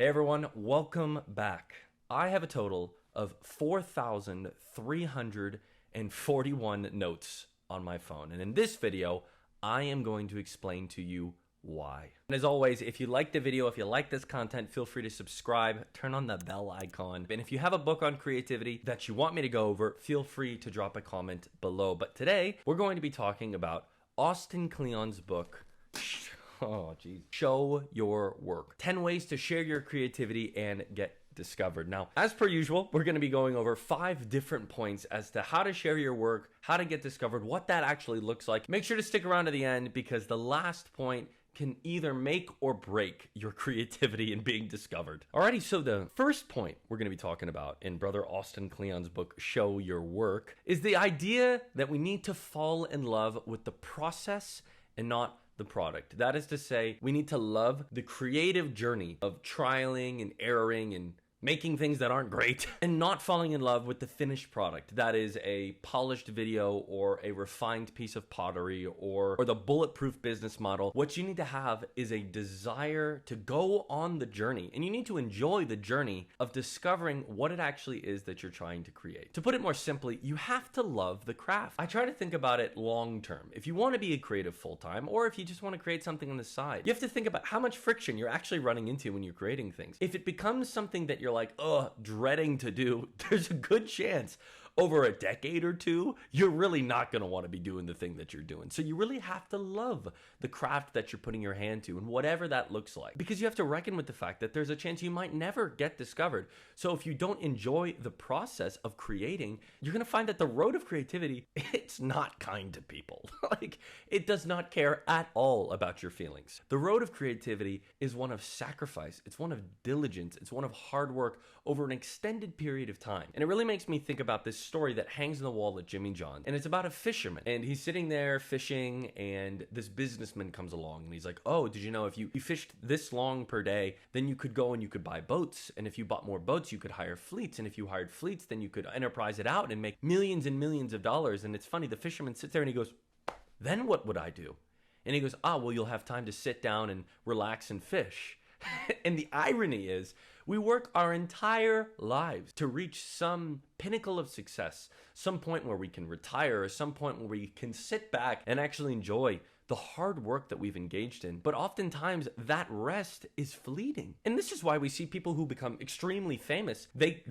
Hey everyone, welcome back. I have a total of 4,341 notes on my phone, and in this video, I am going to explain to you why. And as always, if you like the video, if you like this content, feel free to subscribe, turn on the bell icon. And if you have a book on creativity that you want me to go over, feel free to drop a comment below. But today, we're going to be talking about Austin Kleon's book, Show Your Work. 10 ways to share your creativity and get discovered. Now, as per usual, we're going to be going over 5 different points as to how to share your work, how to get discovered, what that actually looks like. Make sure to stick around to the end because the last point can either make or break your creativity in being discovered. Alrighty, so the first point we're going to be talking about in Brother Austin Kleon's book, Show Your Work, is the idea that we need to fall in love with the process and not the product. That is to say, we need to love the creative journey of trialing and erroring and making things that aren't great and not falling in love with the finished product. That is a polished video or a refined piece of pottery or the bulletproof business model. What you need to have is a desire to go on the journey, and you need to enjoy the journey of discovering what it actually is that you're trying to create. To put it more simply, you have to love the craft. I try to think about it long term. If you want to be a creative full time, or if you just want to create something on the side, you have to think about how much friction you're actually running into when you're creating things. If it becomes something that you're like, dreading to do, there's a good chance over a decade or two, you're really not going to want to be doing the thing that you're doing. So you really have to love the craft that you're putting your hand to and whatever that looks like, because you have to reckon with the fact that there's a chance you might never get discovered. So if you don't enjoy the process of creating, you're going to find that the road of creativity, it's not kind to people. Like, it does not care at all about your feelings. The road of creativity is one of sacrifice. It's one of diligence. It's one of hard work over an extended period of time. And it really makes me think about this story that hangs on the wall at Jimmy John's, and it's about a fisherman, and he's sitting there fishing, and this businessman comes along and he's like, oh, did you know if you fished this long per day, then you could go and you could buy boats, and if you bought more boats you could hire fleets, and if you hired fleets then you could enterprise it out and make millions and millions of dollars. And it's funny, the fisherman sits there and he goes, then what would I do? And he goes, well, you'll have time to sit down and relax and fish. And the irony is, we work our entire lives to reach some pinnacle of success, some point where we can retire, or some point where we can sit back and actually enjoy the hard work that we've engaged in. But oftentimes that rest is fleeting. And this is why we see people who become extremely famous, they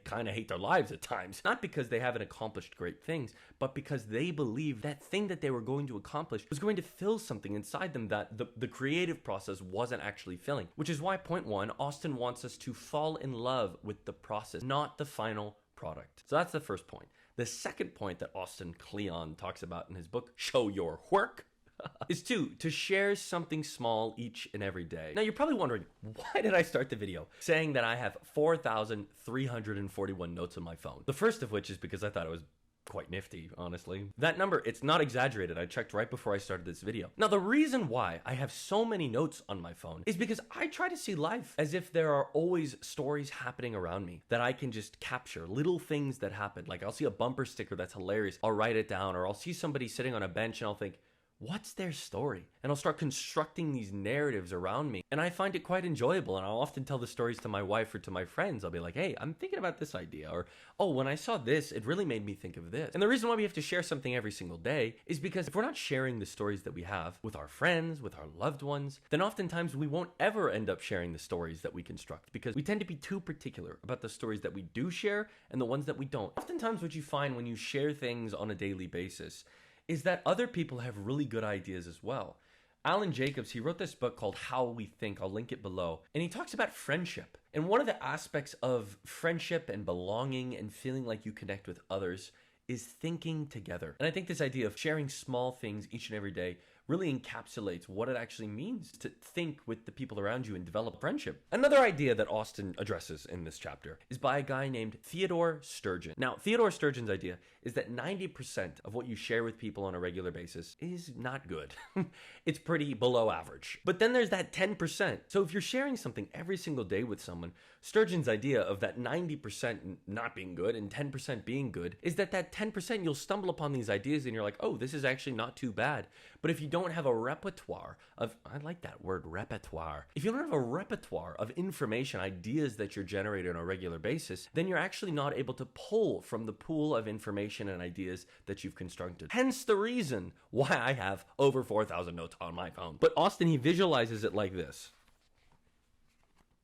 kind of hate their lives at times. Not because they haven't accomplished great things, but because they believe that thing that they were going to accomplish was going to fill something inside them that the creative process wasn't actually filling. Which is why point 1, Austin wants us to fall in love with the process, not the final product. So that's the first point. The second point that Austin Kleon talks about in his book, Show Your Work, is to share something small each and every day. Now you're probably wondering, why did I start the video saying that I have 4,341 notes on my phone? The first of which is because I thought it was quite nifty, honestly. That number, it's not exaggerated. I checked right before I started this video. Now, the reason why I have so many notes on my phone is because I try to see life as if there are always stories happening around me that I can just capture, little things that happen. Like I'll see a bumper sticker that's hilarious, I'll write it down, or I'll see somebody sitting on a bench and I'll think, what's their story? And I'll start constructing these narratives around me. And I find it quite enjoyable. And I'll often tell the stories to my wife or to my friends. I'll be like, hey, I'm thinking about this idea. Or, oh, when I saw this, it really made me think of this. And the reason why we have to share something every single day is because if we're not sharing the stories that we have with our friends, with our loved ones, then oftentimes we won't ever end up sharing the stories that we construct, because we tend to be too particular about the stories that we do share and the ones that we don't. Oftentimes what you find when you share things on a daily basis is that other people have really good ideas as well. Alan Jacobs, he wrote this book called How We Think. I'll link it below. And he talks about friendship. And one of the aspects of friendship and belonging and feeling like you connect with others is thinking together. And I think this idea of sharing small things each and every day really encapsulates what it actually means to think with the people around you and develop friendship. Another idea that Austin addresses in this chapter is by a guy named Theodore Sturgeon. Now, Theodore Sturgeon's idea is that 90% of what you share with people on a regular basis is not good. It's pretty below average. But then there's that 10%. So if you're sharing something every single day with someone, Sturgeon's idea of that 90% not being good and 10% being good is that 10% you'll stumble upon these ideas and you're like, oh, this is actually not too bad. But if you don't have a repertoire of, I like that word, repertoire. If you don't have a repertoire of information, ideas that you're generating on a regular basis, then you're actually not able to pull from the pool of information and ideas that you've constructed. Hence the reason why I have over 4,000 notes on my phone. But Austin, he visualizes it like this.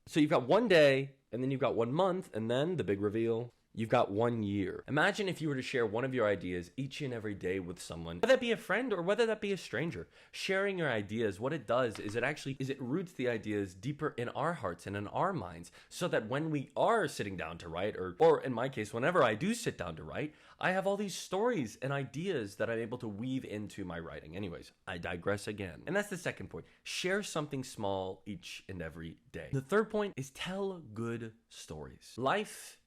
So you've got one day, and then you've got 1 month, and then the big reveal. You've got 1 year. Imagine if you were to share one of your ideas each and every day with someone, whether that be a friend or whether that be a stranger. Sharing your ideas, what it does is it roots the ideas deeper in our hearts and in our minds, so that when we are sitting down to write, or in my case, whenever I do sit down to write, I have all these stories and ideas that I'm able to weave into my writing. Anyways, I digress again. And that's the second point. Share something small each and every day. The third point is tell good stories. Life,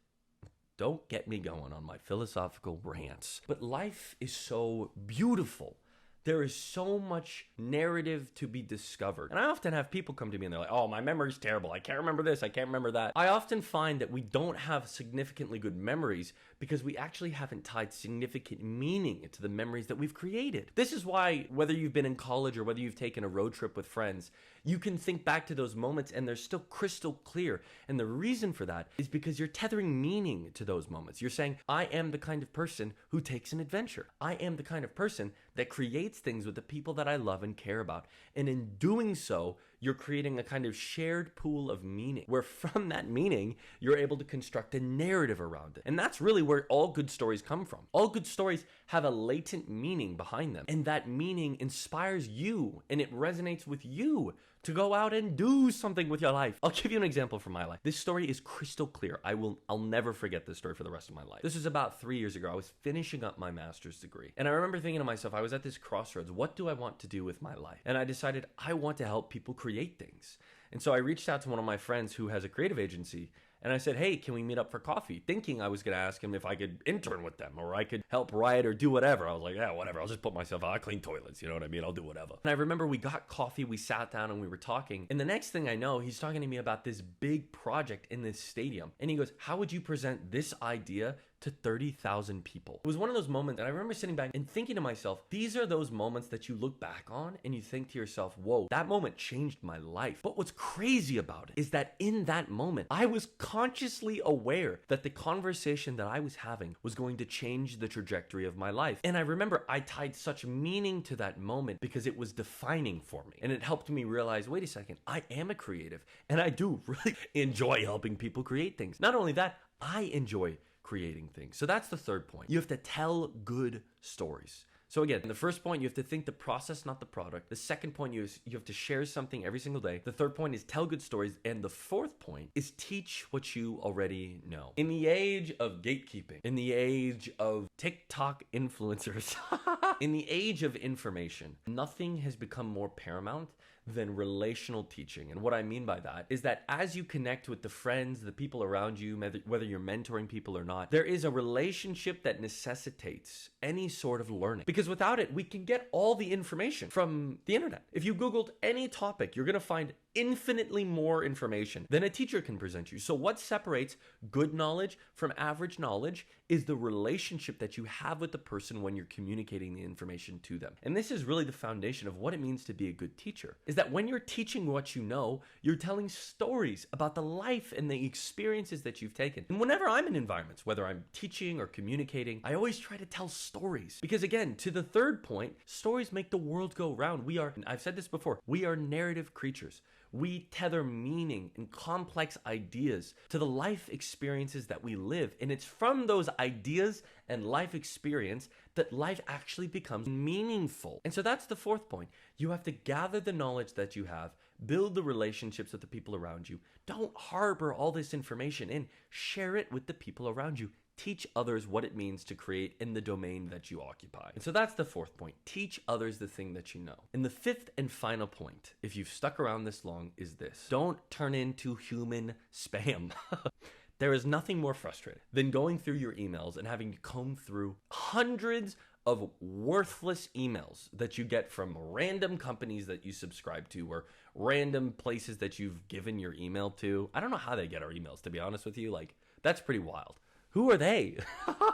don't get me going on my philosophical rants, but life is so beautiful. There is so much narrative to be discovered. And I often have people come to me and they're like, oh, my memory's terrible. I can't remember this. I can't remember that. I often find that we don't have significantly good memories because we actually haven't tied significant meaning to the memories that we've created. This is why, whether you've been in college or whether you've taken a road trip with friends, you can think back to those moments and they're still crystal clear. And the reason for that is because you're tethering meaning to those moments. You're saying, I am the kind of person who takes an adventure. I am the kind of person that creates things with the people that I love and care about. And in doing so, you're creating a kind of shared pool of meaning, where from that meaning, you're able to construct a narrative around it. And that's really where all good stories come from. All good stories have a latent meaning behind them. And that meaning inspires you and it resonates with you to go out and do something with your life. I'll give you an example from my life. This story is crystal clear. I'll never forget this story for the rest of my life. This was about 3 years ago. I was finishing up my master's degree. And I remember thinking to myself, I was at this crossroads. What do I want to do with my life? And I decided I want to help people create things. And so I reached out to one of my friends who has a creative agency. And I said, hey, can we meet up for coffee? Thinking I was going to ask him if I could intern with them or I could help write or do whatever. I was like, yeah, whatever. I'll just put myself out. I'll clean toilets. You know what I mean? I'll do whatever. And I remember we got coffee. We sat down and we were talking. And the next thing I know, he's talking to me about this big project in this stadium. And he goes, how would you present this idea to 30,000 people? It was one of those moments that I remember sitting back and thinking to myself, these are those moments that you look back on and you think to yourself, whoa, that moment changed my life. But what's crazy about it is that in that moment, I was consciously aware that the conversation that I was having was going to change the trajectory of my life. And I remember I tied such meaning to that moment because it was defining for me. And it helped me realize, wait a second, I am a creative and I do really enjoy helping people create things. Not only that, I enjoy creating things. So that's the third point. You have to tell good stories. So again, the first point, you have to think the process, not the product. The second point, you have to share something every single day. The third point is tell good stories. And the fourth point is teach what you already know. In the age of gatekeeping, in the age of TikTok influencers, in the age of information, nothing has become more paramount than relational teaching. And what I mean by that is that as you connect with the friends, the people around you, whether you're mentoring people or not, there is a relationship that necessitates any sort of learning. Because without it, we can get all the information from the internet. If you Googled any topic, you're going to find infinitely more information than a teacher can present you. So what separates good knowledge from average knowledge is the relationship that you have with the person when you're communicating the information to them. And this is really the foundation of what it means to be a good teacher, is that when you're teaching what you know, you're telling stories about the life and the experiences that you've taken. And whenever I'm in environments, whether I'm teaching or communicating, I always try to tell stories. Because again, to the third point, stories make the world go round. I've said this before, we are narrative creatures. We tether meaning and complex ideas to the life experiences that we live. And it's from those ideas and life experience that life actually becomes meaningful. And so that's the fourth point. You have to gather the knowledge that you have, build the relationships with the people around you. Don't harbor all this information in. Share it with the people around you. Teach others what it means to create in the domain that you occupy. And so that's the fourth point. Teach others the thing that you know. And the fifth and final point, if you've stuck around this long, is this. Don't turn into human spam. There is nothing more frustrating than going through your emails and having to comb through hundreds of worthless emails that you get from random companies that you subscribe to or random places that you've given your email to. I don't know how they get our emails, to be honest with you. That's pretty wild. Who are they?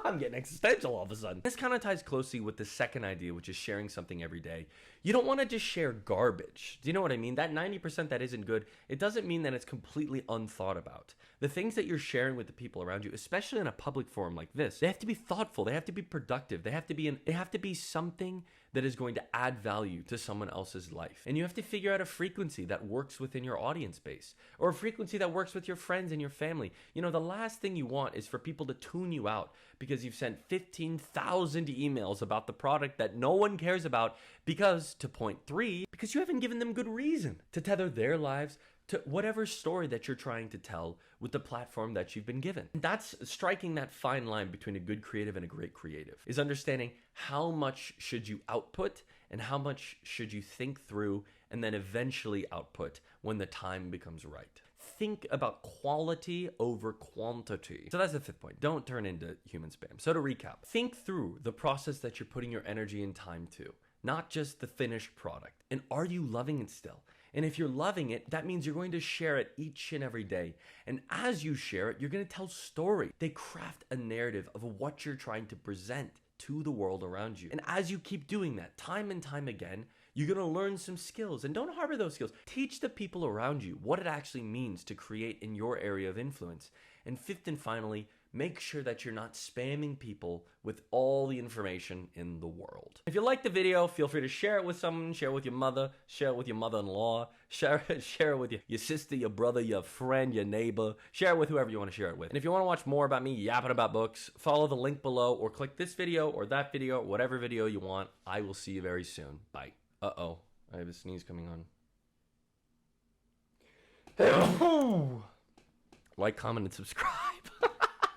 I'm getting existential all of a sudden. This kind of ties closely with the second idea, which is sharing something every day. You don't want to just share garbage. Do you know what I mean? That 90% that isn't good, it doesn't mean that it's completely unthought about. The things that you're sharing with the people around you, especially in a public forum like this, they have to be thoughtful. They have to be productive. They have to be something that is going to add value to someone else's life. And you have to figure out a frequency that works within your audience base, or a frequency that works with your friends and your family. You know, the last thing you want is for people to tune you out because you've sent 15,000 emails about the product that no one cares about because, to point three, because you haven't given them good reason to tether their lives to whatever story that you're trying to tell with the platform that you've been given. And that's striking that fine line between a good creative and a great creative, is understanding how much should you output and how much should you think through and then eventually output when the time becomes right. Think about quality over quantity. So that's the fifth point. Don't turn into human spam. So to recap, think through the process that you're putting your energy and time to, not just the finished product. And are you loving it still? And if you're loving it, that means you're going to share it each and every day. And as you share it, you're going to tell story. They craft a narrative of what you're trying to present to the world around you. And as you keep doing that time and time again, you're going to learn some skills, and don't harbor those skills. Teach the people around you what it actually means to create in your area of influence. And fifth and finally, make sure that you're not spamming people with all the information in the world. If you like the video, feel free to share it with someone, share it with your mother, share it with your mother-in-law, share it with your sister, your brother, your friend, your neighbor, share it with whoever you want to share it with. And if you want to watch more about me yapping about books, follow the link below or click this video or that video, whatever video you want. I will see you very soon. Bye. Uh-oh, I have a sneeze coming on. Like, comment, and subscribe.